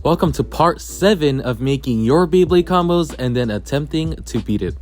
Welcome to part 7 of making your Beyblade combos and then attempting to beat it.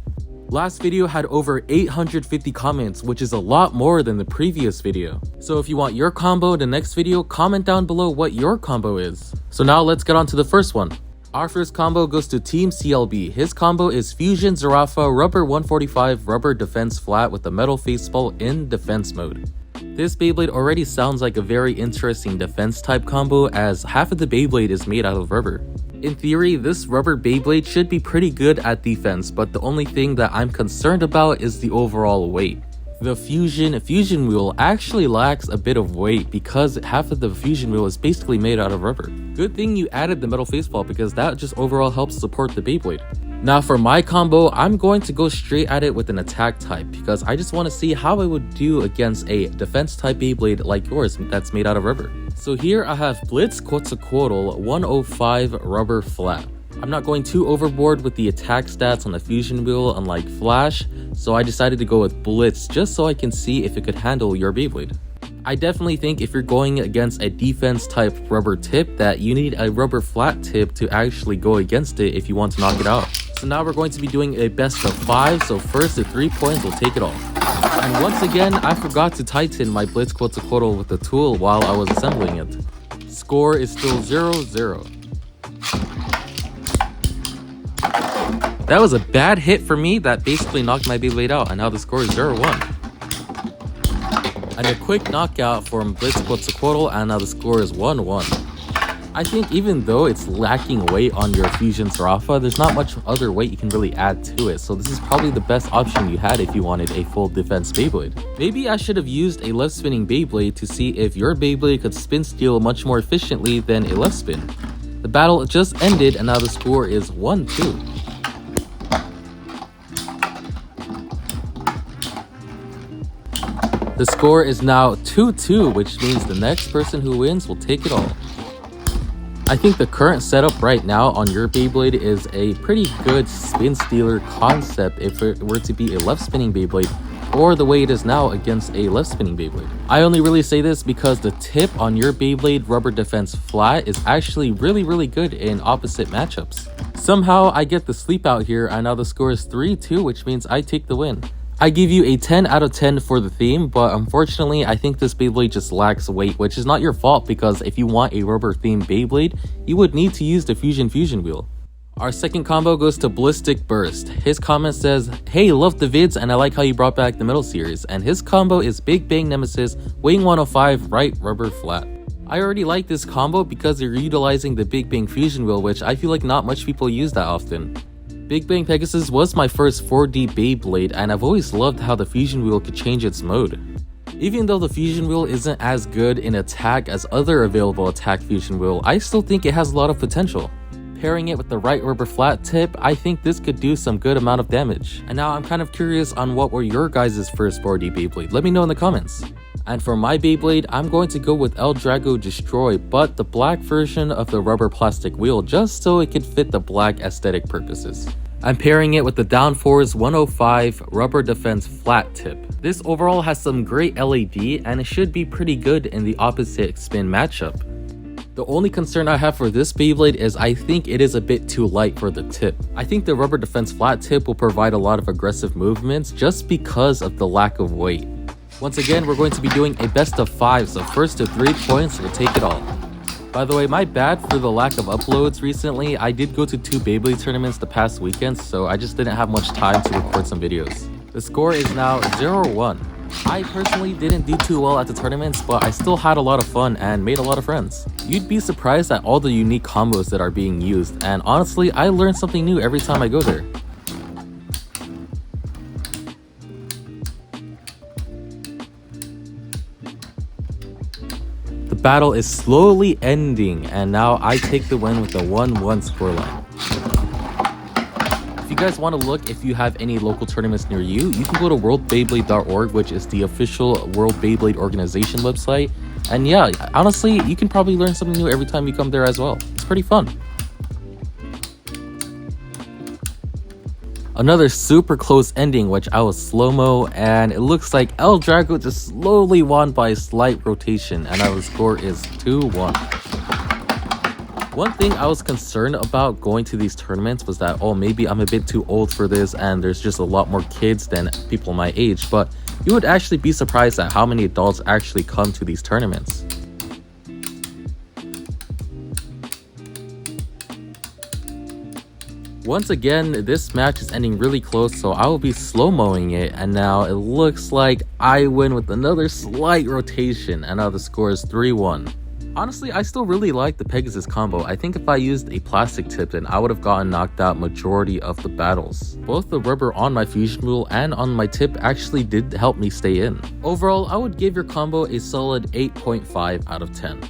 Last video had over 850 comments, which is a lot more than the previous video. So if you want your combo in the next video, comment down below what your combo is. So now let's get on to the first one. Our first combo goes to Team CLB. His combo is Fusion Zarafa Rubber 145 Rubber Defense Flat with the metal facepalm in defense mode. This Beyblade already sounds like a very interesting defense type combo as half of the Beyblade is made out of rubber. In theory, this rubber Beyblade should be pretty good at defense, but the only thing that I'm concerned about is the overall weight. The fusion wheel actually lacks a bit of weight because half of the fusion wheel is basically made out of rubber. Good thing you added the metal facepalm because that just overall helps support the Beyblade. Now for my combo, I'm going to go straight at it with an attack type because I just want to see how I would do against a defense type Beyblade like yours that's made out of rubber. So here I have ballisticburst 105 Rubber Flat. I'm not going too overboard with the attack stats on the fusion wheel unlike Flash, so I decided to go with Blitz just so I can see if it could handle your Beyblade. I definitely think if you're going against a defense type rubber tip that you need a rubber flat tip to actually go against it if you want to knock it out. So now we're going to be doing a best of 5, so first the 3 points will take it all. And once again, I forgot to tighten my ballisticburst with the tool while I was assembling it. Score is still 0-0. That was a bad hit for me that basically knocked my Beyblade out, and now the score is 0-1. And a quick knockout from ballisticburst, and now the score is 1-1. I think even though it's lacking weight on your Fusion Zarafa, there's not much other weight you can really add to it, so this is probably the best option you had if you wanted a full defense Beyblade. Maybe I should have used a left spinning Beyblade to see if your Beyblade could spin steel much more efficiently than a left spin. The battle just ended and now the score is 1-2. The score is now 2-2, which means the next person who wins will take it all. I think the current setup right now on your Beyblade is a pretty good spin stealer concept if it were to be a left spinning Beyblade or the way it is now against a left spinning Beyblade. I only really say this because the tip on your Beyblade Rubber Defense Flat is actually really good in opposite matchups. Somehow I get the sleep out here and now the score is 3-2, which means I take the win. I give you a 10 out of 10 for the theme, but unfortunately I think this Beyblade just lacks weight, which is not your fault because if you want a rubber themed Beyblade, you would need to use the fusion wheel. Our second combo goes to ballisticburst. His comment says, "Hey, love the vids and I like how you brought back the metal series," and his combo is Big Bang Nemesis Wing 105 Right Rubber Flat. I already like this combo because they're utilizing the Big Bang fusion wheel, which I feel like not much people use that often. Big Bang Pegasus was my first 4D Beyblade and I've always loved how the fusion wheel could change its mode. Even though the fusion wheel isn't as good in attack as other available attack fusion wheel, I still think it has a lot of potential. Pairing it with the right rubber flat tip, I think this could do some good amount of damage. And now I'm kind of curious on what were your guys' first 4D Beyblade, let me know in the comments. And for my Beyblade, I'm going to go with El Drago Destroy, but the black version of the rubber plastic wheel just so it could fit the black aesthetic purposes. I'm pairing it with the Downforce 105 Rubber Defense Flat Tip. This overall has some great LED and it should be pretty good in the opposite spin matchup. The only concern I have for this Beyblade is I think it is a bit too light for the tip. I think the Rubber Defense Flat Tip will provide a lot of aggressive movements just because of the lack of weight. Once again, we're going to be doing a best of 5, so first to 3 points will take it all. By the way, my bad for the lack of uploads recently. I did go to 2 Beyblade tournaments the past weekends, so I just didn't have much time to record some videos. The score is now 0-1. I personally didn't do too well at the tournaments, but I still had a lot of fun and made a lot of friends. You'd be surprised at all the unique combos that are being used, and honestly, I learn something new every time I go there. The battle is slowly ending, and now I take the win with a 1-1 scoreline. If you guys want to look if you have any local tournaments near you, you can go to worldbeyblade.org, which is the official World Beyblade organization website. And yeah, honestly, you can probably learn something new every time you come there as well. It's pretty fun. Another super close ending, which I was slow-mo, and it looks like El Drago just slowly won by a slight rotation, and our score is 2-1. One thing I was concerned about going to these tournaments was that, oh, maybe I'm a bit too old for this and there's just a lot more kids than people my age, but you would actually be surprised at how many adults actually come to these tournaments. Once again, this match is ending really close, so I will be slow-moing it, and now it looks like I win with another slight rotation, and now the score is 3-1. Honestly, I still really like the Pegasus combo. I think if I used a plastic tip, then I would have gotten knocked out majority of the battles. Both the rubber on my fusion rule and on my tip actually did help me stay in. Overall, I would give your combo a solid 8.5 out of 10.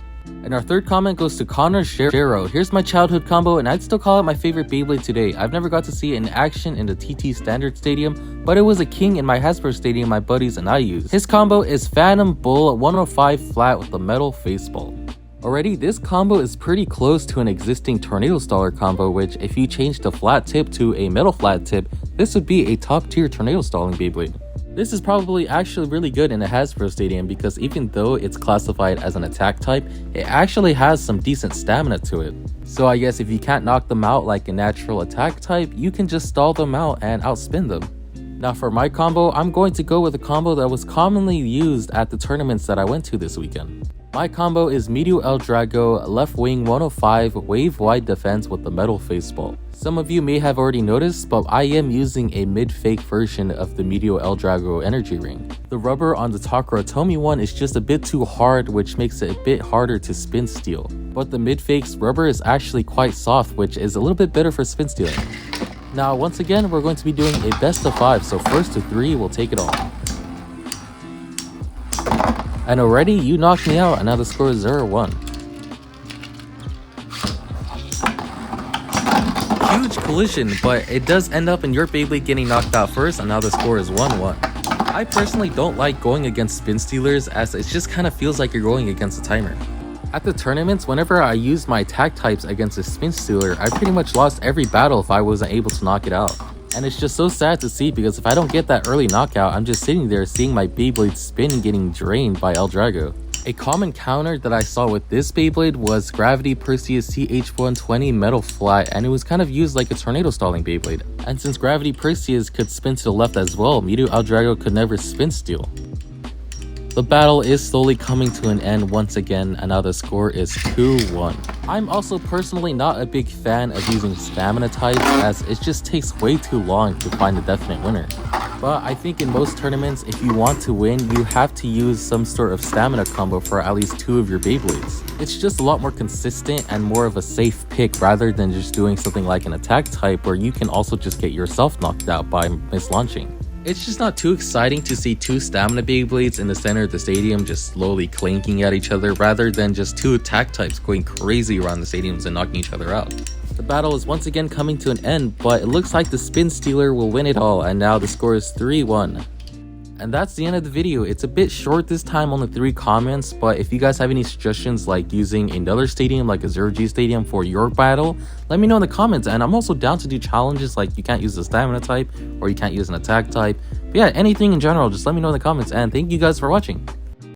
And our third comment goes to conorscherzero. Here's my childhood combo, and I'd still call it my favorite Beyblade today. I've never got to see it in action in the TT Standard Stadium, but it was a king in my Hasbro Stadium my buddies and I used. His combo is Phantom Bull 105 flat with the metal faceball. Already, this combo is pretty close to an existing Tornado Staller combo, which if you change the flat tip to a metal flat tip, this would be a top tier Tornado Stalling Beyblade. This is probably actually really good in a Hasbro Stadium because even though it's classified as an attack type, it actually has some decent stamina to it. So I guess if you can't knock them out like a natural attack type, you can just stall them out and outspin them. Now for my combo, I'm going to go with a combo that was commonly used at the tournaments that I went to this weekend. My combo is Medio El Drago, left wing 105, wave wide defense with the metal faceball. Some of you may have already noticed, but I am using a mid-fake version of the Medio El Drago energy ring. The rubber on the Takara Tomy one is just a bit too hard, which makes it a bit harder to spin steal. But the mid-fake's rubber is actually quite soft, which is a little bit better for spin stealing. Now once again, we're going to be doing a best of 5, so first to 3 will take it all. And already you knocked me out, and now the score is 0-1. Huge collision, but it does end up in your Beyblade getting knocked out first, and now the score is 1-1. I personally don't like going against spin stealers, as it just kind of feels like you're going against a timer. At the tournaments, whenever I used my attack types against a spin stealer, I pretty much lost every battle if I wasn't able to knock it out. And it's just so sad to see, because if I don't get that early knockout, I'm just sitting there seeing my Beyblade spin and getting drained by El Drago. A common counter that I saw with this Beyblade was Gravity Perseus CH120 metal flat, and it was kind of used like a tornado stalling Beyblade. And since Gravity Perseus could spin to the left as well, Medio El Drago could never spin steal. The battle is slowly coming to an end once again, and now the score is 2-1. I'm also personally not a big fan of using stamina types, as it just takes way too long to find a definite winner. But I think in most tournaments, if you want to win, you have to use some sort of stamina combo for at least 2 of your Beyblades. It's just a lot more consistent and more of a safe pick rather than just doing something like an attack type where you can also just get yourself knocked out by mislaunching. It's just not too exciting to see 2 stamina Beyblades in the center of the stadium just slowly clanking at each other rather than just 2 attack types going crazy around the stadiums and knocking each other out. The battle is once again coming to an end, but it looks like the spin stealer will win it all, and now the score is 3-1. And that's the end of the video. It's a bit short this time, only 3 comments, but if you guys have any suggestions like using another stadium like a 0G stadium for your battle, let me know in the comments. And I'm also down to do challenges like you can't use the stamina type or you can't use an attack type. But yeah, anything in general, just let me know in the comments, and thank you guys for watching.